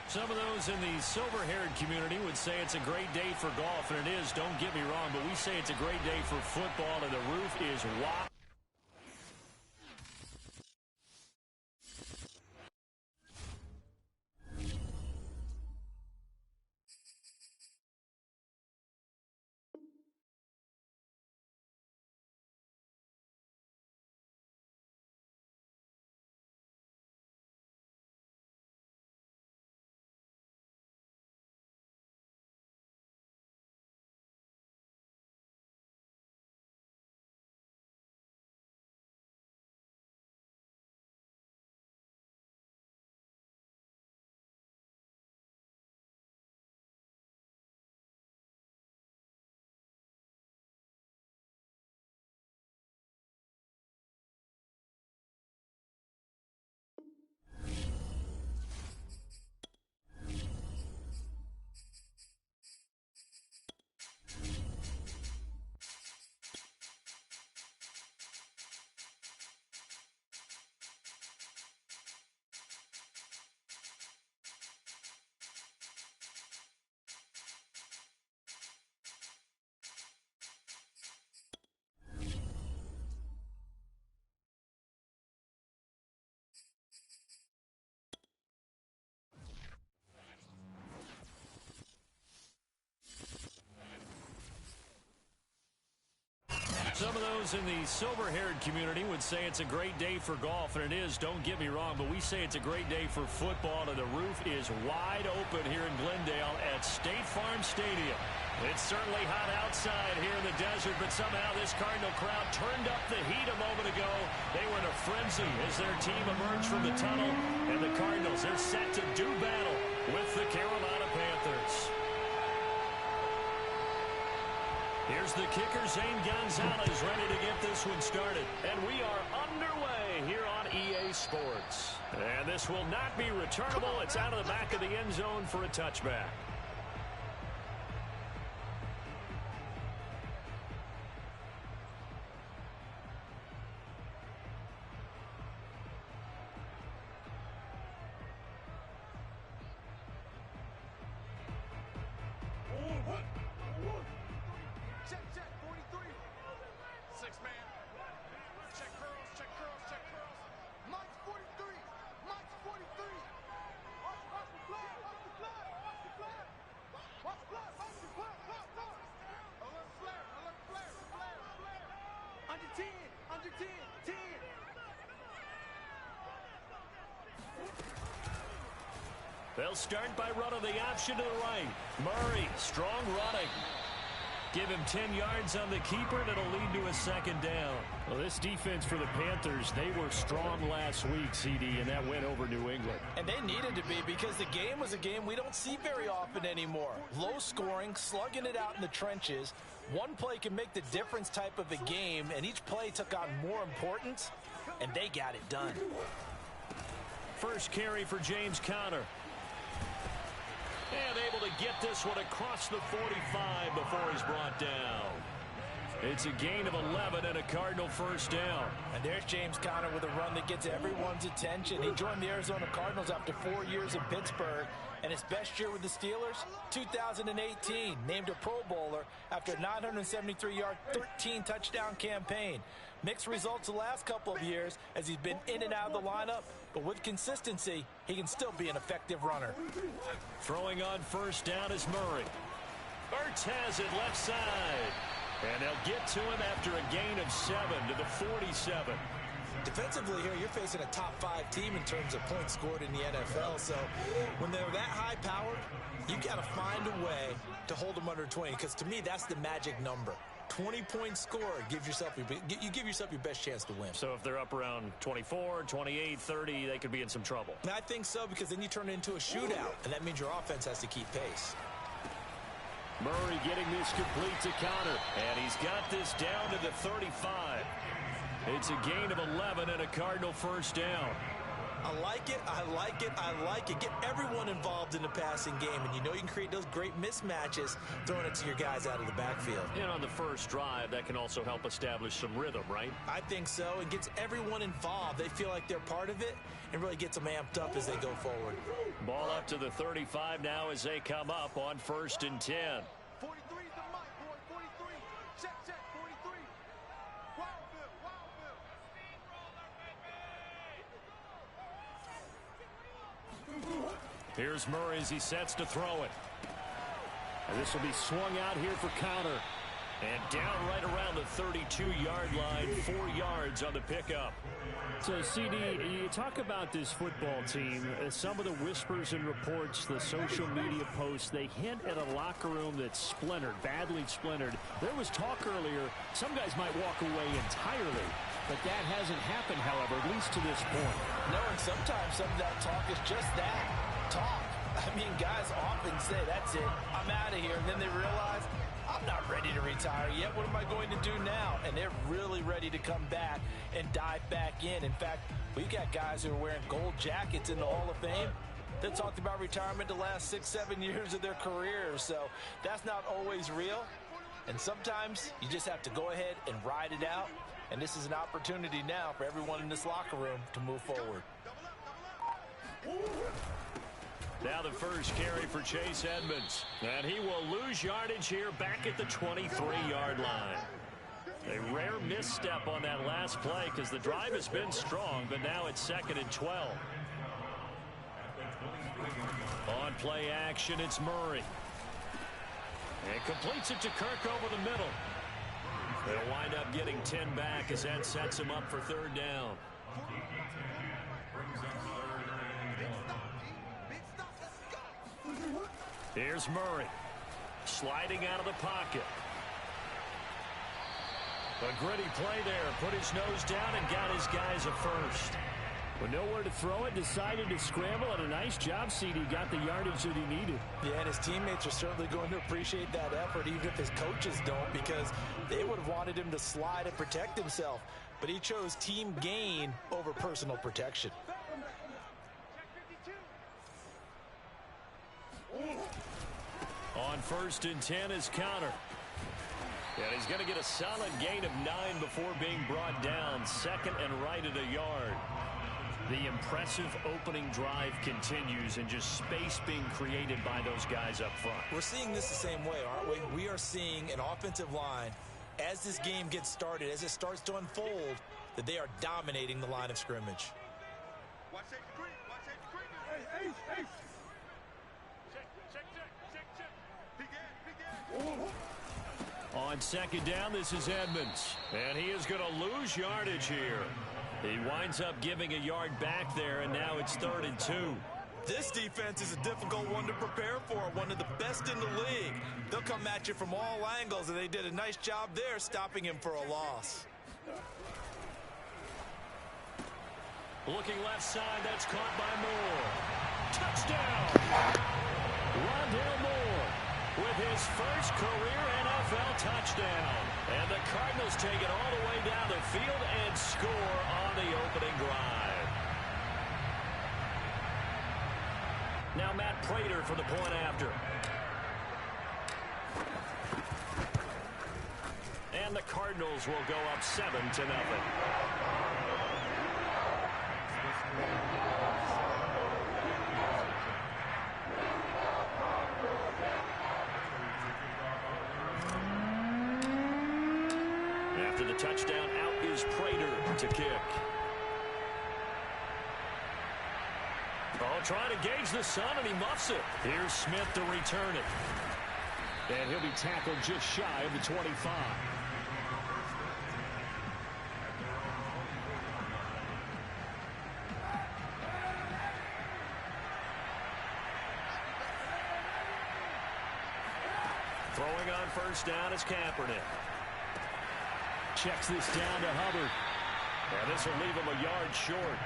Some of those in the silver-haired community would say it's a great day for golf, and it is, don't get me wrong, but we say it's a great day for football, and the roof is wide. Some of those in the silver-haired community would say it's a great day for golf, and it is, don't get me wrong, but we say it's a great day for football, and the roof is wide open here in Glendale at State Farm Stadium. It's certainly hot outside here in the desert, but somehow this Cardinal crowd turned up the heat a moment ago. They were in a frenzy as their team emerged from the tunnel, and the Cardinals, they're set to do battle with the Carolina Panthers. Here's the kicker, Zane Gonzalez, ready to get this one started. And we are underway here on EA Sports. And this will not be returnable. It's out of the back of the end zone for a touchback. They'll start by running the option to the right. Murray, strong running. Give him 10 yards on the keeper, and it'll lead to a second down. Well, this defense for the Panthers, they were strong last week, CD, and that went over New England. And they needed to be because the game was a game we don't see very often anymore. Low scoring, slugging it out in the trenches. One play can make the difference type of a game, and each play took on more importance, and they got it done. First carry for James Conner. And able to get this one across the 45 before he's brought down. It's a gain of 11 and a Cardinal first down. And there's James Conner with a run that gets everyone's attention. He joined the Arizona Cardinals after 4 years in Pittsburgh. And his best year with the Steelers, 2018. Named a Pro Bowler after a 973-yard, 13-touchdown campaign. Mixed results the last couple of years as he's been in and out of the lineup. But with consistency, he can still be an effective runner. Throwing on first down is Murray. Ertz has it left side. And they'll get to him after a gain of 7 to the 47. Defensively here, you're facing a top-5 team in terms of points scored in the NFL. So when they're that high-powered, you got to find a way to hold them under 20. Because to me, that's the magic number. 20-point score, you give yourself your best chance to win. So if they're up around 24, 28, 30, they could be in some trouble. And I think so, because then you turn it into a shootout, and that means your offense has to keep pace. Murray getting this complete to Conner, and he's got this down to the 35. It's a gain of 11 and a Cardinal first down. I like it, I like it, I like it. Get everyone involved in the passing game, and you know you can create those great mismatches throwing it to your guys out of the backfield. And on the first drive, that can also help establish some rhythm, right? I think so. It gets everyone involved. They feel like they're part of it and really gets them amped up as they go forward. Ball up to the 35 now as they come up on 1st and 10. 43 is the mic, boy. 43. Check, 43. Wildville, Wildville. Here's Murray as he sets to throw it. And this will be swung out here for counter. And down right around the 32-yard line, 4 yards on the pickup. So, CD, you talk about this football team. Some of the whispers and reports, the social media posts, they hint at a locker room that's splintered, badly splintered. There was talk earlier, some guys might walk away entirely. But that hasn't happened, however, at least to this point. No, and sometimes some of that talk is just that, talk. I mean, guys often say, that's it, I'm out of here. And then they realize, I'm not ready to retire yet. What am I going to do now? And they're really ready to come back and dive back in. In fact, we've got guys who are wearing gold jackets in the Hall of Fame that talked about retirement the last 6-7 years of their careers. So that's not always real. And sometimes you just have to go ahead and ride it out. And this is an opportunity now for everyone in this locker room to move forward. Now the first carry for Chase Edmonds. And he will lose yardage here back at the 23-yard line. A rare misstep on that last play because the drive has been strong, but now it's 2nd and 12. On play action, it's Murray. And completes it to Kirk over the middle. They'll wind up getting 10 back as that sets him up for 3rd down. Here's Murray. Sliding out of the pocket. A gritty play there. Put his nose down and got his guys a first. With nowhere to throw it, decided to scramble, and a nice job, CD. Got the yardage that he needed. Yeah, and his teammates are certainly going to appreciate that effort, even if his coaches don't, because they would have wanted him to slide and protect himself. But he chose team gain over personal protection. On 1st and 10 is counter. And he's going to get a solid gain of 9 before being brought down. 2nd and right at a yard. The impressive opening drive continues and just space being created by those guys up front. We're seeing this the same way, aren't we? We are seeing an offensive line, as this game gets started, as it starts to unfold, that they are dominating the line of scrimmage. Watch that screen. Watch that screen. Hey, Ace. Check. Big ass. On 2nd down, this is Edmonds. And he is going to lose yardage here. He winds up giving a yard back there, and now it's 3rd and 2. This defense is a difficult one to prepare for, one of the best in the league. They'll come at you from all angles, and they did a nice job there stopping him for a loss. Looking left side, that's caught by Moore. Touchdown! Rondale Moore with his first career NFL touchdown. And the Cardinals take it all the way down the field and score on the opening drive. Now Matt Prater for the point after. And the Cardinals will go up 7-0. After the touchdown, out is Prater to kick. Oh, trying to gauge the sun, and he muffs it. Here's Smith to return it. And he'll be tackled just shy of the 25. Throwing on 1st down is Kaepernick. Checks this down to Hubbard. And this will leave him a yard short.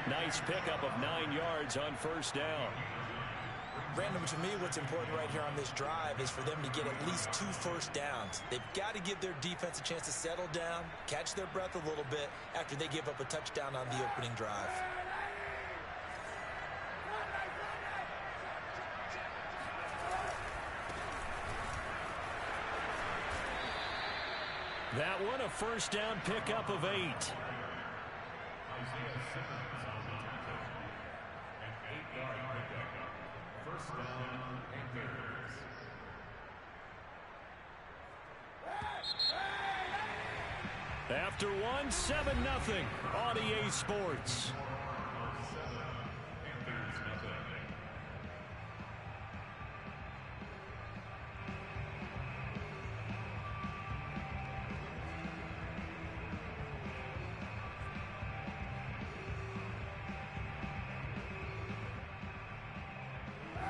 Nice pickup of 9 yards on 1st down. Brandon, to me, what's important right here on this drive is for them to get at least 2 first downs. They've got to give their defense a chance to settle down, catch their breath a little bit after they give up a touchdown on the opening drive. That one a first down pickup of 8. After one, 7-0 on EA Sports.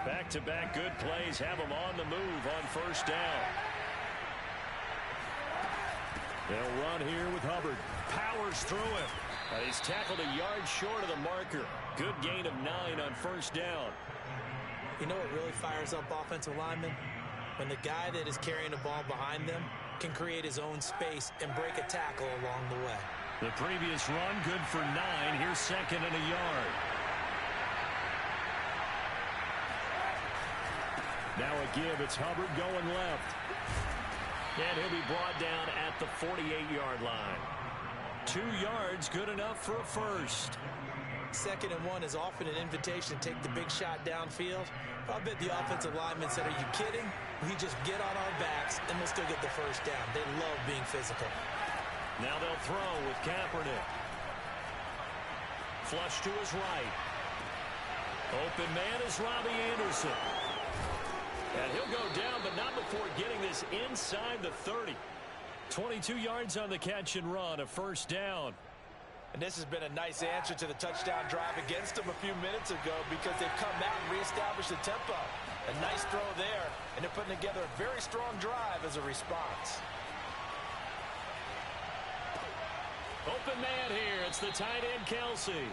Back-to-back good plays have them on the move on first down. They'll run here with Hubbard. Powers through him. He's tackled a yard short of the marker. Good gain of 9 on first down. You know what really fires up offensive linemen? When the guy that is carrying the ball behind them can create his own space and break a tackle along the way. The previous run good for 9. Here's second and a yard. Now a give. It's Hubbard going left. And he'll be brought down at the 48-yard line. 2 yards, good enough for a first. 2nd and 1 is often an invitation to take the big shot downfield. I bet the offensive linemen said, are you kidding? We just get on our backs and we'll still get the first down. They love being physical. Now they'll throw with Kaepernick. Flush to his right. Open man is Robbie Anderson. And he'll go down, but not before getting this inside the 30. 22 yards on the catch and run, a first down. And this has been a nice answer to the touchdown drive against them a few minutes ago because they've come out and reestablished the tempo. A nice throw there, and they're putting together a very strong drive as a response. Open man here. It's the tight end, Kelsey.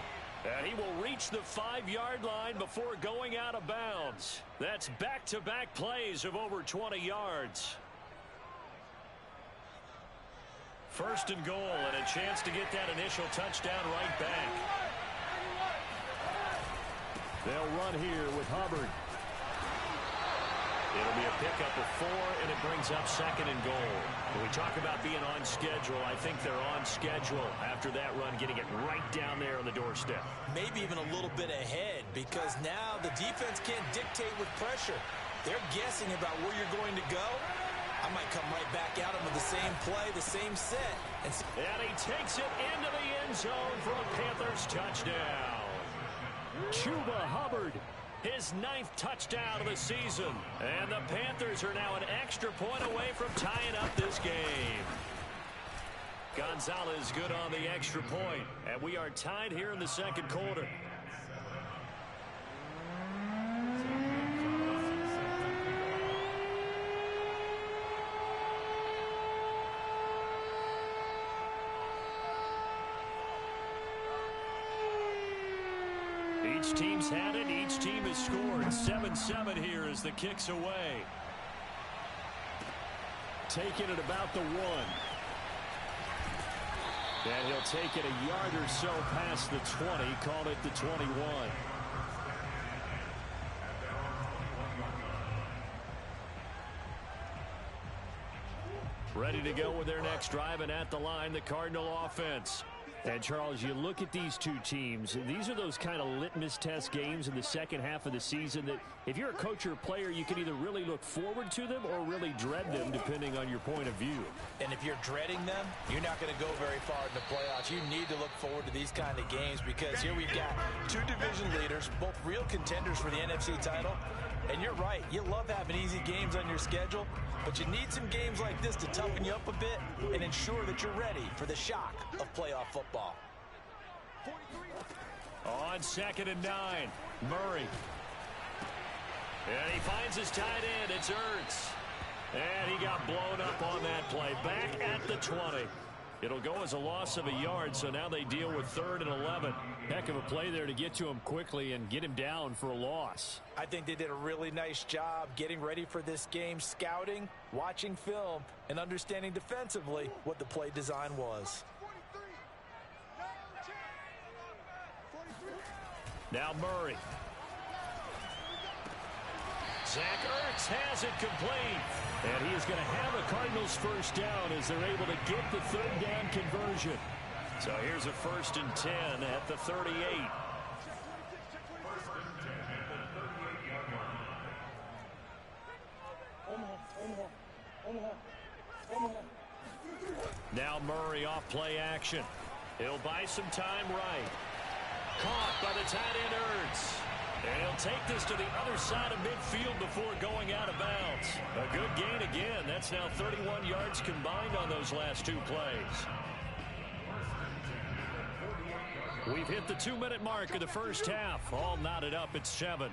And he will reach the 5-yard line before going out of bounds. That's back-to-back plays of over 20 yards. First and goal, and a chance to get that initial touchdown right back. They'll run here with Hubbard. It'll be a pickup of 4, and it brings up second and goal. When we talk about being on schedule, I think they're on schedule after that run, getting it right down there on the doorstep. Maybe even a little bit ahead, because now the defense can't dictate with pressure. They're guessing about where you're going to go. I might come right back at them with the same play, the same set. And he takes it into the end zone for a Panthers touchdown. Chuba Hubbard, his 9th touchdown of the season. And the Panthers are now an extra point away from tying up this game. Gonzalez good on the extra point. And we are tied here in the second quarter. Each team's had it. Each team has scored. 7-7 here as the kick's away. Taking it about the 1. And he'll take it a yard or so past the 20. Call it the 21. Ready to go with their next drive, and at the line, the Cardinal offense. And, Charles, you look at these two teams, these are those kind of litmus test games in the second half of the season that if you're a coach or a player, you can either really look forward to them or really dread them, depending on your point of view. And if you're dreading them, you're not going to go very far in the playoffs. You need to look forward to these kind of games because here we've got 2 division leaders, both real contenders for the NFC title. And you're right, you love having easy games on your schedule, but you need some games like this to toughen you up a bit and ensure that you're ready for the shock of playoff football. On 2nd and 9, Murray. And he finds his tight end. It's Ertz. And he got blown up on that play. Back at the 20. It'll go as a loss of a yard, so now they deal with 3rd and 11. Heck of a play there to get to him quickly and get him down for a loss. I think they did a really nice job getting ready for this game, scouting, watching film, and understanding defensively what the play design was. Now Murray. Zach Ertz has it complete. And he is going to have a Cardinals first down as they're able to get the third down conversion. So here's a 1st and 10 at the 38. Now Murray off play action. He'll buy some time right. Caught by the tight end Ertz. And he'll take this to the other side of midfield before going out of bounds. A good gain again. That's now 31 yards combined on those last 2 plays. We've hit the 2-minute mark of the first half. All knotted up at 7.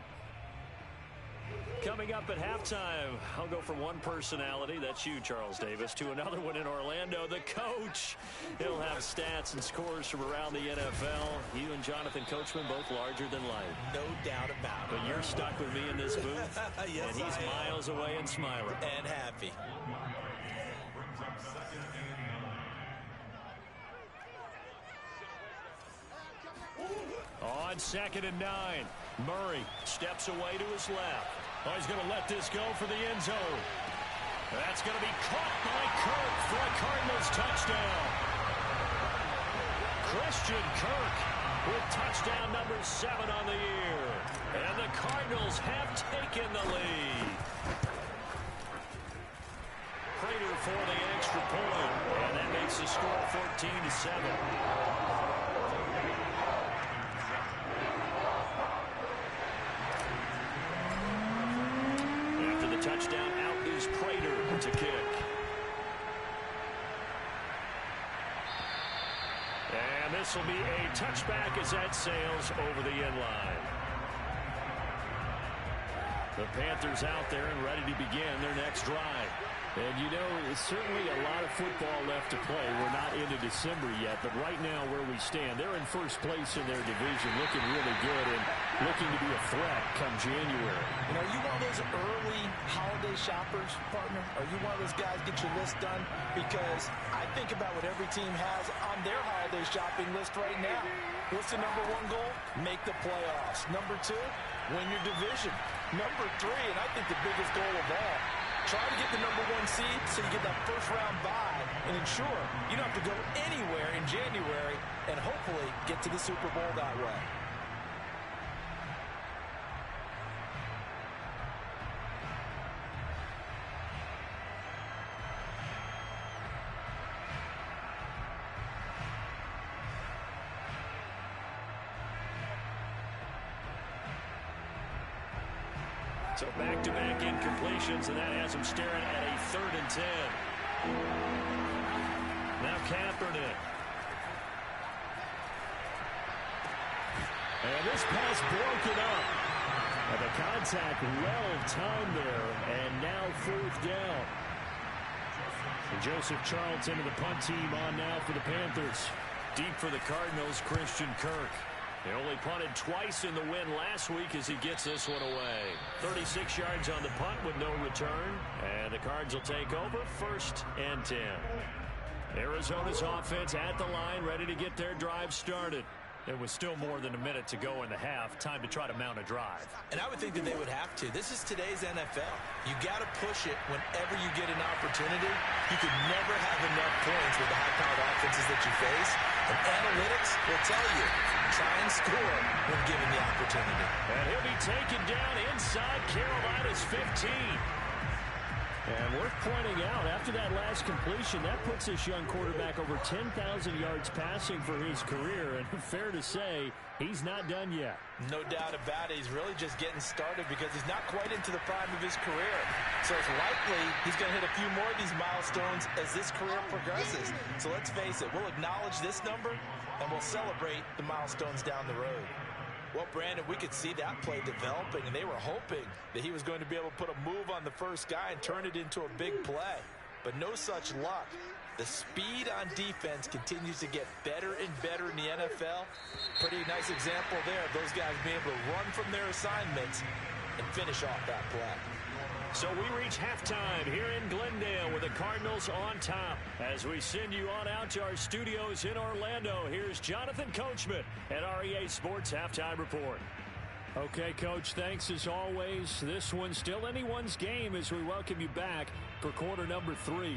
Coming up at halftime, I'll go from one personality, that's you, Charles Davis, to another one in Orlando, the coach. He'll have stats and scores from around the NFL. You and Jonathan Coachman both larger than life. No doubt about it. But you're stuck with me in this booth, yes, and he's miles away and smiling. And happy. On 2nd and 9, Murray steps away to his left. Oh, he's going to let this go for the end zone. That's going to be caught by Kirk for a Cardinals touchdown. Christian Kirk with touchdown number 7 on the year. And the Cardinals have taken the lead. Prater for the extra point. And that makes the score 14-7. Touchdown, out is Prater to kick. And this will be a touchback as that sails over the end line. The Panthers out there and ready to begin their next drive. And you know, it's certainly a lot of football left to play. We're not into December yet, but right now where we stand, they're in first place in their division, looking really good and looking to be a threat come January. You know, are you one of those early holiday shoppers, partner? Are you one of those guys get your list done? Because I think about what every team has on their holiday shopping list right now. What's the number 1 goal? Make the playoffs. Number 2, win your division. Number 3, and I think the biggest goal of all, try to get the number 1 seed so you get that first-round bye and ensure you don't have to go anywhere in January and hopefully get to the Super Bowl that way. So back-to-back incompletions, and that has him staring at a 3rd and 10. Now Kaepernick. And this pass broken up. And the contact well timed there, and now 4th down. And Joseph Charlton and the punt team on now for the Panthers. Deep for the Cardinals, Christian Kirk. They only punted twice in the win last week as he gets this one away. 36 yards on the punt with no return. And the Cards will take over 1st and 10. Arizona's offense at the line, ready to get their drive started. There was still more than a minute to go in the half. Time to try to mount a drive. And I would think that they would have to. This is today's NFL. You got to push it whenever you get an opportunity. You could never have enough points with the high-powered offenses that you face. And analytics will tell you, try and score when given the opportunity. And he'll be taken down inside Carolina's 15. And worth pointing out, after that last completion, that puts this young quarterback over 10,000 yards passing for his career. And fair to say, he's not done yet. No doubt about it. He's really just getting started because he's not quite into the prime of his career. So it's likely he's going to hit a few more of these milestones as this career progresses. So let's face it, we'll acknowledge this number and we'll celebrate the milestones down the road. Well, Brandon, we could see that play developing, and they were hoping that he was going to be able to put a move on the first guy and turn it into a big play. But no such luck. The speed on defense continues to get better and better in the NFL. Pretty nice example there of those guys being able to run from their assignments and finish off that play. So we reach halftime here in Glendale with the Cardinals on top. As we send you on out to our studios in Orlando, here's Jonathan Coachman at REA Sports Halftime Report. Okay, Coach, thanks as always. This one's still anyone's game as we welcome you back for quarter number 3.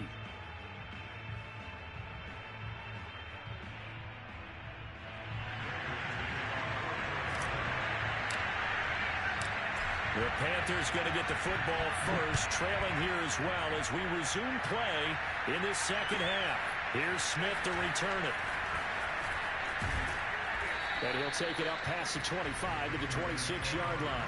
The Panthers going to get the football first, trailing here as well as we resume play in this second half. Here's Smith to return it. And he'll take it up past the 25 to the 26-yard line.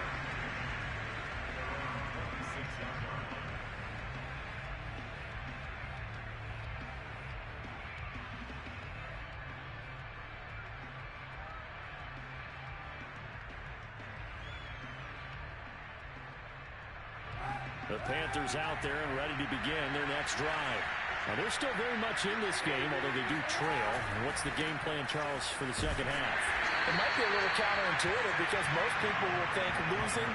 The Panthers out there and ready to begin their next drive. Now, they're still very much in this game, although they do trail. And what's the game plan, Charles, for the second half? It might be a little counterintuitive because most people will think losing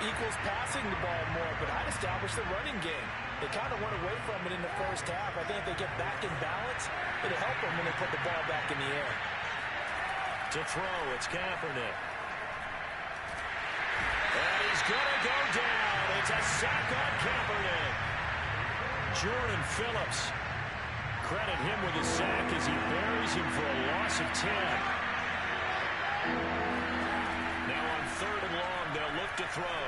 equals passing the ball more, but I'd establish the running game. They kind of went away from it in the first half. I think if they get back in balance, it'll help them when they put the ball back in the air. To throw, it's Kaepernick. And he's going to go down. It's a sack on Kaepernick. Jordan Phillips. Credit him with a sack as he buries him for a loss of 10. Now on 3rd and long, they'll look to throw.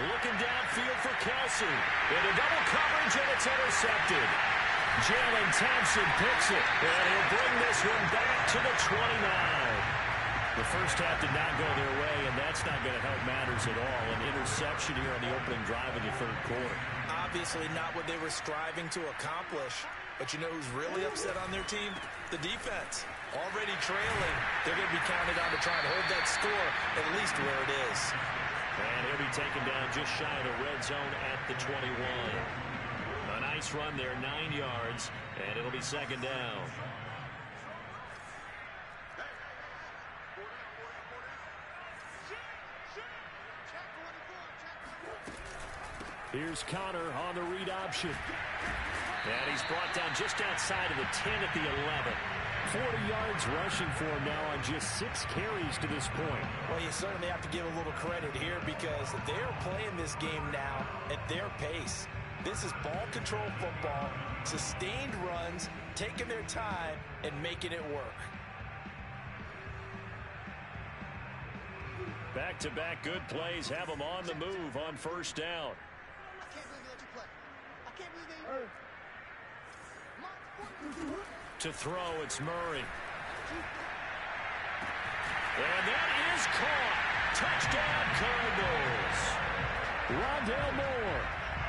Looking downfield for Kelsey. Into double coverage, and it's intercepted. Jalen Thompson picks it, and he'll bring this one back to the 29. The first half did not go their way, and that's not going to help matters at all. An interception here on the opening drive of the third quarter. Obviously not what they were striving to accomplish. But you know who's really upset on their team? The defense. Already trailing. They're going to be counted on to try and hold that score at least where it is. And he'll be taken down just shy of the red zone at the 21. A nice run there, 9 yards, and it'll be second down. Here's Connor on the read option. And he's brought down just outside of the 10 at the 11. 40 yards rushing for him now on just 6 carries to this point. Well, you certainly have to give a little credit here because they're playing this game now at their pace. This is ball control football, sustained runs, taking their time, and making it work. Back-to-back good plays have them on the move on first down. To throw, it's Murray. And that is caught. Touchdown, Cardinals. Rondale Moore.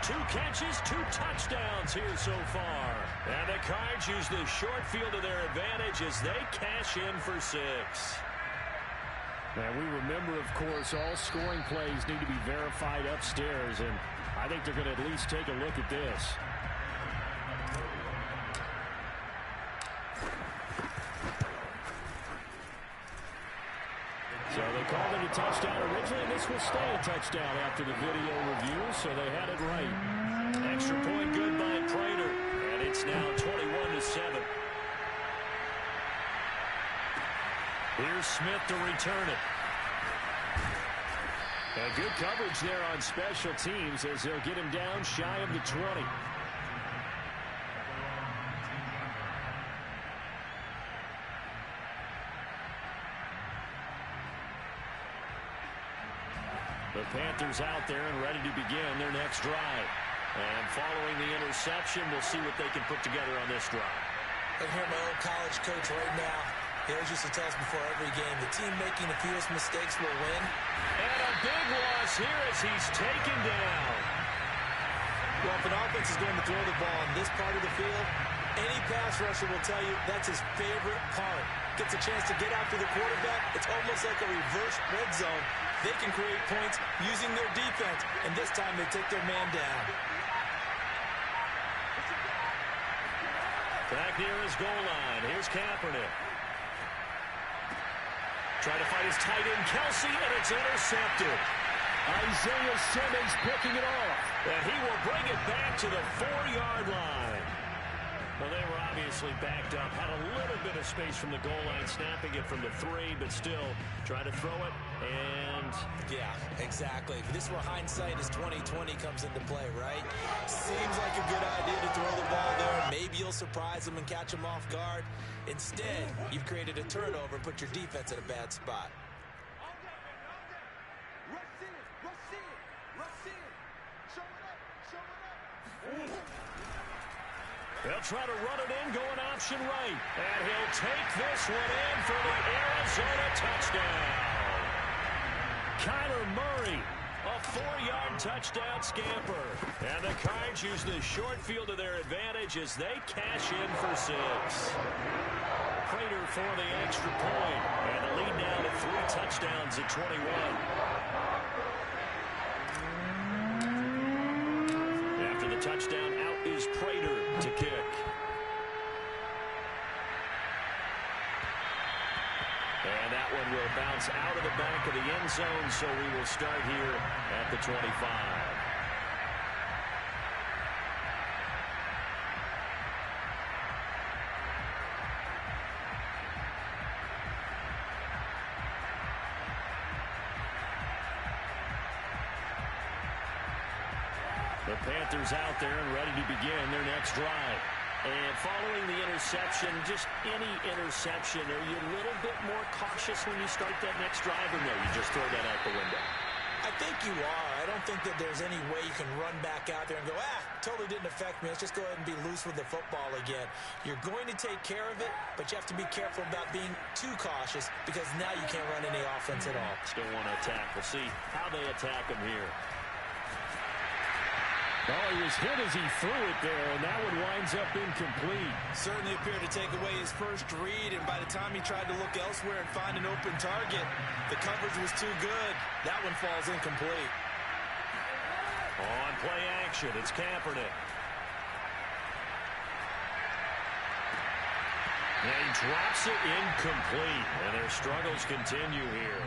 2 catches, 2 touchdowns here so far. And the Cards use the short field to their advantage as they cash in for 6. And we remember, of course, all scoring plays need to be verified upstairs, and I think they're going to at least take a look at this. So they called it a touchdown originally, and this will stay a touchdown after the video review, so they had it right. Extra point good by Prater, and it's now 21-7. Here's Smith to return it. And good coverage there on special teams as they'll get him down shy of the 20. The Panthers out there and ready to begin their next drive. And following the interception, we'll see what they can put together on this drive. I hear my old college coach right now. He always used to tell us before every game, the team making the fewest mistakes will win. And a big loss here as he's taken down. Well, if an offense is going to throw the ball on this part of the field, any pass rusher will tell you that's his favorite part. Gets a chance to get after the quarterback. It's almost like a reverse red zone. They can create points using their defense, and this time they take their man down. Back near his goal line. Here's Kaepernick. Trying to fight his tight end, Kelsey, and it's intercepted. Isaiah Simmons picking it off. And he will bring it back to the 4-yard line. Well, they were obviously backed up. Had a little bit of space from the goal line, snapping it from the 3, but still trying to throw it. And end. Yeah, exactly. This is where hindsight is 20/20 comes into play, right? Seems like a good idea to throw the ball there. Maybe you'll surprise them and catch them off guard. Instead, you've created a turnover and put your defense in a bad spot. They'll try to run it in, going option right. And he'll take this one in for the Arizona touchdown. Kyler Murray, a 4-yard touchdown scamper. And the Cards use the short field to their advantage as they cash in for 6. Prater for the extra point. And the lead now to 3 touchdowns at 21. After the touchdown, out is Prater to kick. And that one will bounce out of the back of the end zone, so we will start here at the 25. The Panthers out there and ready to begin their next drive. And following the interception, just any interception, are you a little bit more cautious when you start that next drive, or no, you just throw that out the window? I think you are. I don't think that there's any way you can run back out there and go, totally didn't affect me. Let's just go ahead and be loose with the football again. You're going to take care of it, but you have to be careful about being too cautious because now you can't run any offense at all. Still want to attack. We'll see how they attack him here. Oh, he was hit as he threw it there, and that one winds up incomplete. Certainly appeared to take away his first read, and by the time he tried to look elsewhere and find an open target, the coverage was too good. That one falls incomplete. On play action, it's Kaepernick. And he drops it incomplete, and their struggles continue here.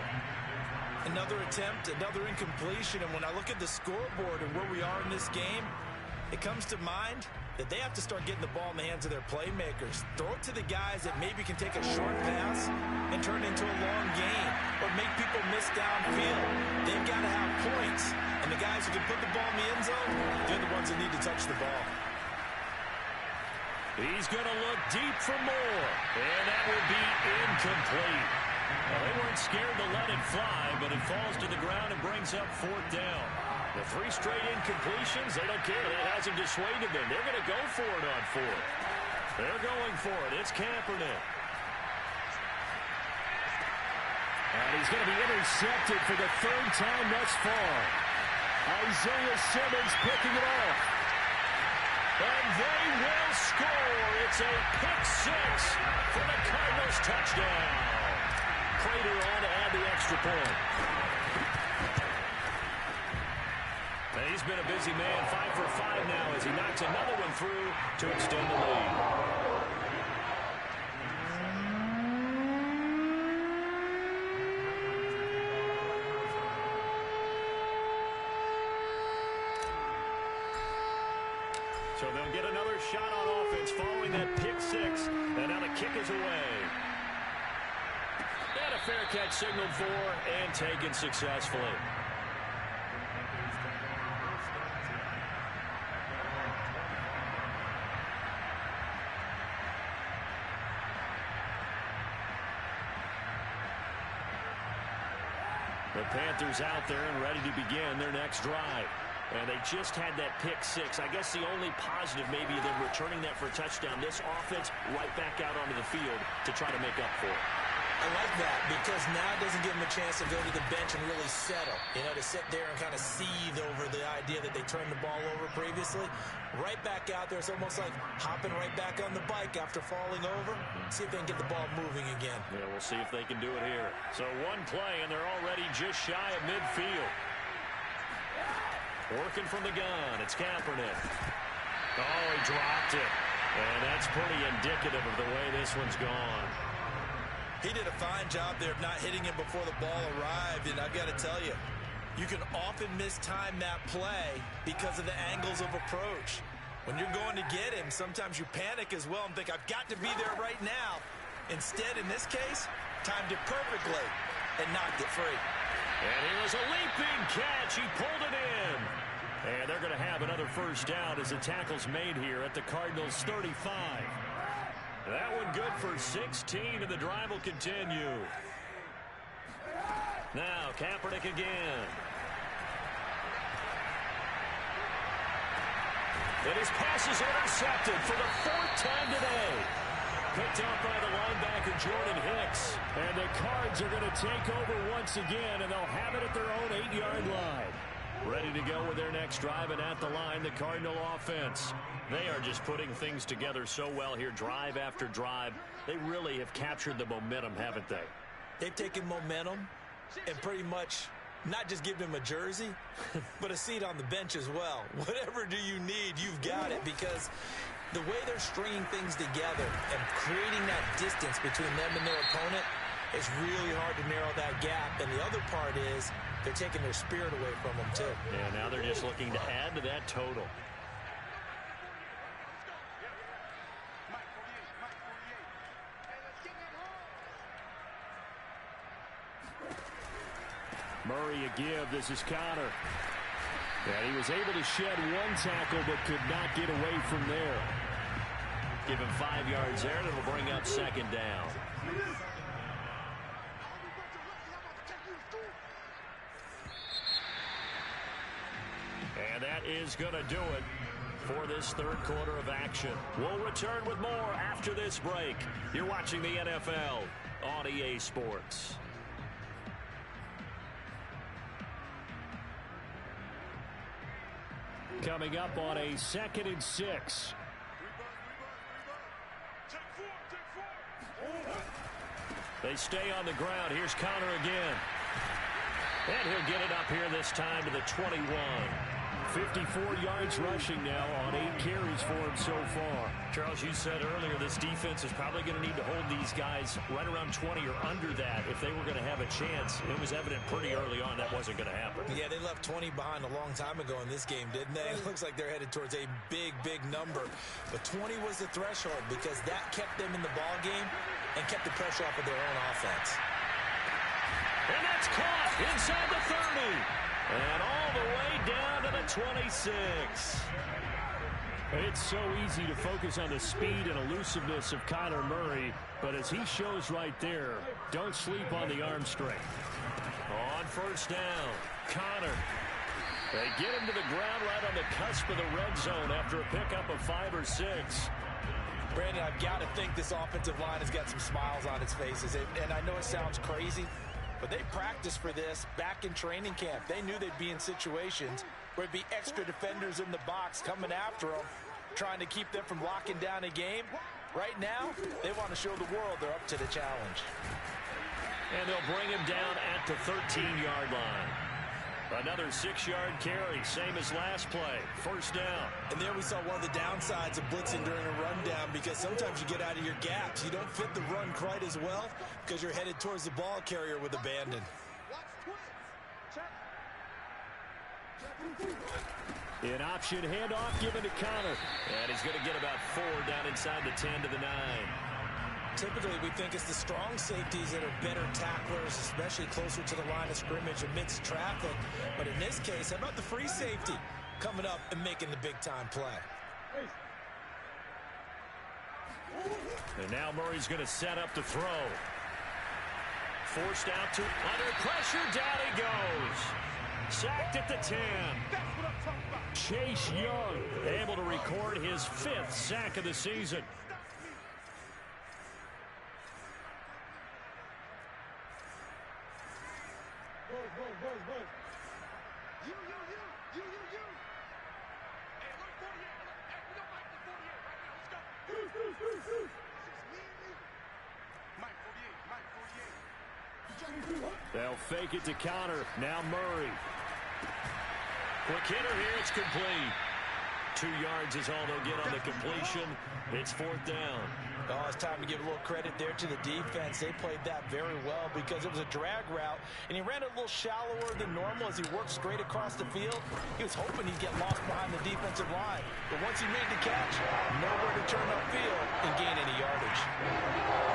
Another attempt, another incompletion, and when I look at the scoreboard and where we are in this game, it comes to mind that they have to start getting the ball in the hands of their playmakers. Throw it to the guys that maybe can take a short pass and turn it into a long game or make people miss downfield. They've got to have points, and the guys who can put the ball in the end zone, they're the ones that need to touch the ball. He's going to look deep for more, and that will be incomplete. Well, they weren't scared to let it fly, but it falls to the ground and brings up 4th down. The 3 straight incompletions, they don't care. That hasn't dissuaded them. They're going to go for it on 4th. They're going for it. It's Kaepernick. And he's going to be intercepted for the 3rd time thus far. Isaiah Simmons picking it off. And they will score. It's a pick 6 for the Cardinals touchdown. Prater on to add the extra point. And he's been a busy man, 5 for 5 now as he knocks another one through to extend the lead. So they'll get another shot on offense following that pick 6. And now the kick is away. And a fair catch signaled for and taken successfully. The Panthers out there and ready to begin their next drive. And they just had that pick 6. I guess the only positive maybe than returning that for a touchdown. This offense right back out onto the field to try to make up for it. I like that because now it doesn't give them a chance to go to the bench and really settle. You know, to sit there and kind of seethe over the idea that they turned the ball over previously. Right back out there, it's almost like hopping right back on the bike after falling over. See if they can get the ball moving again. Yeah, we'll see if they can do it here. So one play, and they're already just shy of midfield. Working from the gun, it's Kaepernick. Oh, he dropped it. And that's pretty indicative of the way this one's gone. He did a fine job there of not hitting him before the ball arrived, and I've got to tell you, you can often mistime that play because of the angles of approach. When you're going to get him, sometimes you panic as well and think, I've got to be there right now. Instead, in this case, timed it perfectly and knocked it free. And here is a leaping catch. He pulled it in. And they're going to have another first down as the tackle's made here at the Cardinals' 35. That one good for 16, and the drive will continue. Now, Kaepernick again. And his pass is intercepted for the 4th time today. Picked up by the linebacker, Jordan Hicks. And the Cards are going to take over once again, and they'll have it at their own 8-yard line. Ready to go with their next drive, and at the line, the Cardinal offense. They are just putting things together so well here, drive after drive. They really have captured the momentum, haven't they? They've taken momentum and pretty much not just given him a jersey, but a seat on the bench as well. Whatever do you need, you've got it, because the way they're stringing things together and creating that distance between them and their opponent, it's really hard to narrow that gap. And the other part is they're taking their spirit away from them, too. Yeah, now they're just looking to add to that total. Murray a give. This is Connor. And he was able to shed one tackle but could not get away from there. Give him 5 yards there, and it'll bring up second down. And that is going to do it for this third quarter of action. We'll return with more after this break. You're watching the NFL on EA Sports. Coming up on a 2nd and 6. They stay on the ground. Here's Connor again. And he'll get it up here this time to the 21. 54 yards rushing now on 8 carries for him so far. Charles, you said earlier this defense is probably going to need to hold these guys right around 20 or under that if they were going to have a chance. It was evident pretty early on that wasn't going to happen. Yeah, they left 20 behind a long time ago in this game, didn't they? It looks like they're headed towards a big, big number. But 20 was the threshold because that kept them in the ball game and kept the pressure off of their own offense. And that's caught inside the 30. And all the way down to the 26. It's so easy to focus on the speed and elusiveness of Kyler Murray, but as he shows right there, don't sleep on the arm strength. On first down, Connor. They get him to the ground right on the cusp of the red zone after a pickup of 5 or 6. Brandon, I've got to think this offensive line has got some smiles on its faces, and I know it sounds crazy, but they practiced for this back in training camp. They knew they'd be in situations where it'd be extra defenders in the box coming after them, trying to keep them from locking down a game. Right now, they want to show the world they're up to the challenge. And they'll bring him down at the 13-yard line. Another 6-yard carry, same as last play. First down. And there we saw one of the downsides of blitzing during a rundown, because sometimes you get out of your gaps. You don't fit the run quite as well because you're headed towards the ball carrier with abandon. An option handoff given to Connor. And he's going to get about 4 down inside the 10 to the 9. Typically, we think it's the strong safeties that are better tacklers, especially closer to the line of scrimmage amidst traffic. But in this case, how about the free safety coming up and making the big-time play? And now Murray's going to set up to throw. Forced out to under pressure. Down he goes. Sacked at the 10. Chase Young able to record his 5th sack of the season. They'll fake it to Connor. Now Murray. Quick hitter here. It's complete. 2 yards is all they'll get on the completion. It's 4th down. Oh, it's time to give a little credit there to the defense. They played that very well because it was a drag route, and he ran it a little shallower than normal as he worked straight across the field. He was hoping he'd get lost behind the defensive line, but once he made the catch, nowhere to turn upfield and gain any yardage.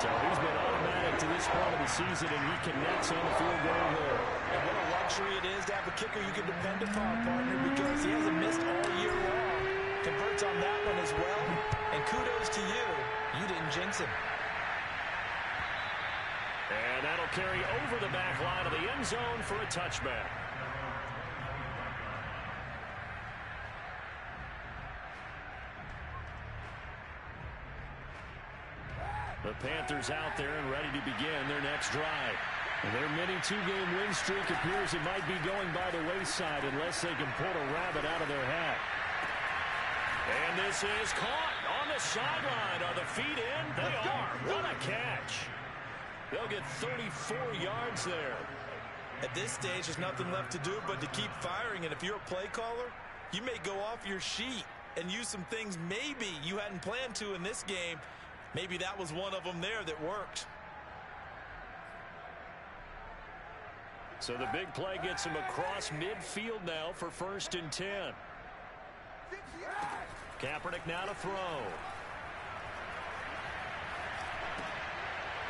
So he's been automatic to this first part of the season, and he connects on the field goal there. And what a luxury it is to have a kicker you can depend upon, partner, because he hasn't missed all year long. Converts on that one as well. And kudos to you. You didn't jinx him. And that'll carry over the back line of the end zone for a touchback. The Panthers out there and ready to begin their next drive. And their mini two-game win streak appears it might be going by the wayside unless they can pull a rabbit out of their hat. And this is caught on the sideline. Are the feet in? They are. What a catch. They'll get 34 yards there. At this stage, there's nothing left to do but to keep firing. And if you're a play caller, you may go off your sheet and use some things maybe you hadn't planned to in this game. Maybe that was one of them there that worked. So the big play gets him across midfield now for 1st and 10. Kaepernick now to throw.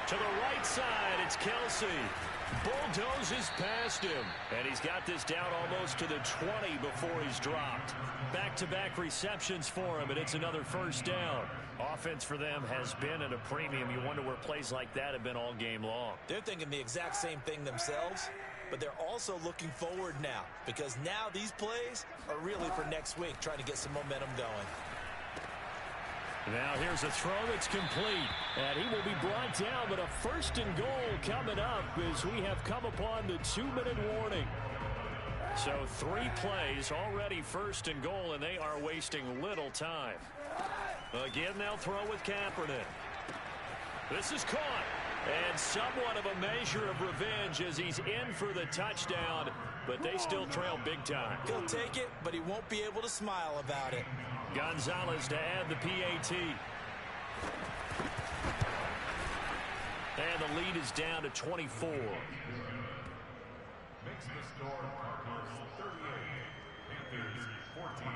To the right side, it's Kelsey. Bulldozes past him. And he's got this down almost to the 20 before he's dropped. Back-to-back receptions for him, and it's another 1st down. Offense for them has been at a premium. You wonder where plays like that have been all game long. They're thinking the exact same thing themselves, but they're also looking forward now, because now these plays are really for next week, trying to get some momentum going. Now here's a throw that's complete. And he will be brought down, but a 1st and goal coming up as we have come upon the 2-minute warning. So 3 plays already 1st and goal, and they are wasting little time. Again, they'll throw with Kaepernick. This is caught. And somewhat of a measure of revenge as he's in for the touchdown, but they still trail big time. He'll take it, but he won't be able to smile about it. Gonzalez to add the PAT. And the lead is down to 24. Makes the score Cardinals 38, Panthers 14.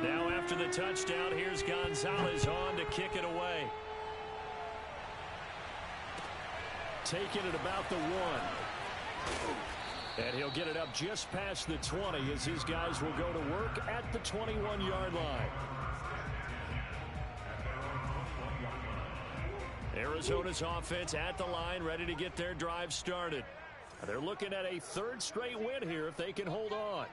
Now after the touchdown, here's Gonzalez on to kick it away. Taking it about the 1. And he'll get it up just past the 20 as his guys will go to work at the 21-yard line. Arizona's offense at the line, ready to get their drive started. They're looking at a 3rd straight win here if they can hold on.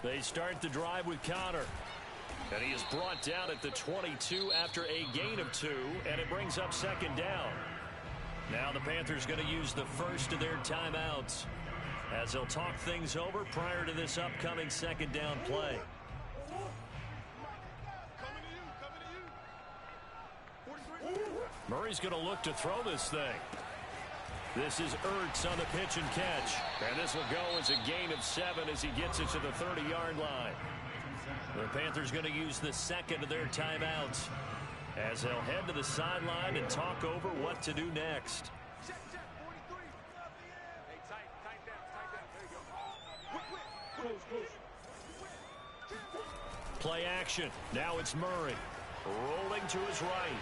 They start the drive with Connor. And he is brought down at the 22 after a gain of 2, and it brings up 2nd down. Now the Panthers going to use the first of their timeouts as they'll talk things over prior to this upcoming 2nd down play. Murray's going to look to throw this thing. This is Ertz on the pitch and catch. And this will go as a gain of 7 as he gets it to the 30-yard line. The Panthers going to use the 2nd of their timeouts as they'll head to the sideline and talk over what to do next. Play action. Now it's Murray. Rolling to his right.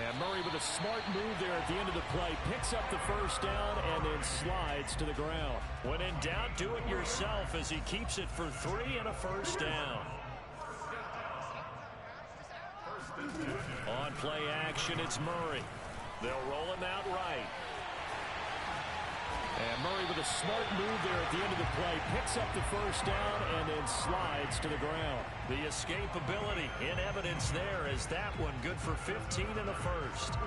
And Murray with a smart move there at the end of the play. Picks up the 1st down and then slides to the ground. When in doubt, do it yourself as he keeps it for 3 and a 1st down. On play action, it's Murray. They'll roll him out right. And Murray with a smart move there at the end of the play. Picks up the 1st down and then slides to the ground. The escapability in evidence there as that one good for 15 and a 1st.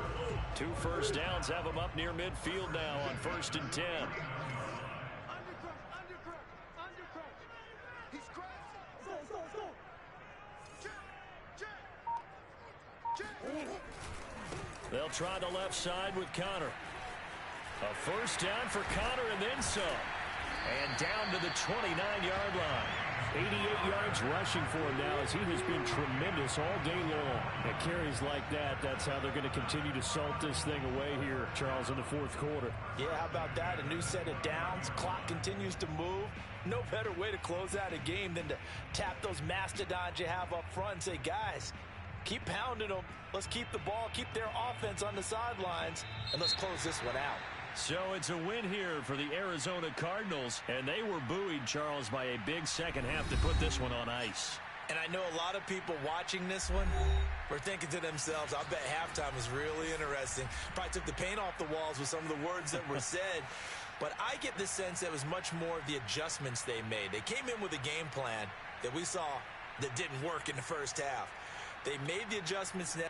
2 1st downs have him up near midfield now on 1st and 10. They'll try the left side with Connor. A 1st down for Connor and then some. And down to the 29-yard line. 88 yards rushing for him now as he has been tremendous all day long. At carries like that, that's how they're going to continue to salt this thing away here, Charles, in the fourth quarter. Yeah, how about that? A new set of downs. Clock continues to move. No better way to close out a game than to tap those mastodons you have up front and say, guys, keep pounding them. Let's keep the ball, keep their offense on the sidelines, and let's close this one out. So it's a win here for the Arizona Cardinals, and they were buoyed, Charles, by a big second half to put this one on ice. And I know a lot of people watching this one were thinking to themselves, I bet halftime was really interesting. Probably took the paint off the walls with some of the words that were said. But I get the sense that it was much more of the adjustments they made. They came in with a game plan that we saw that didn't work in the first half. They made the adjustments now.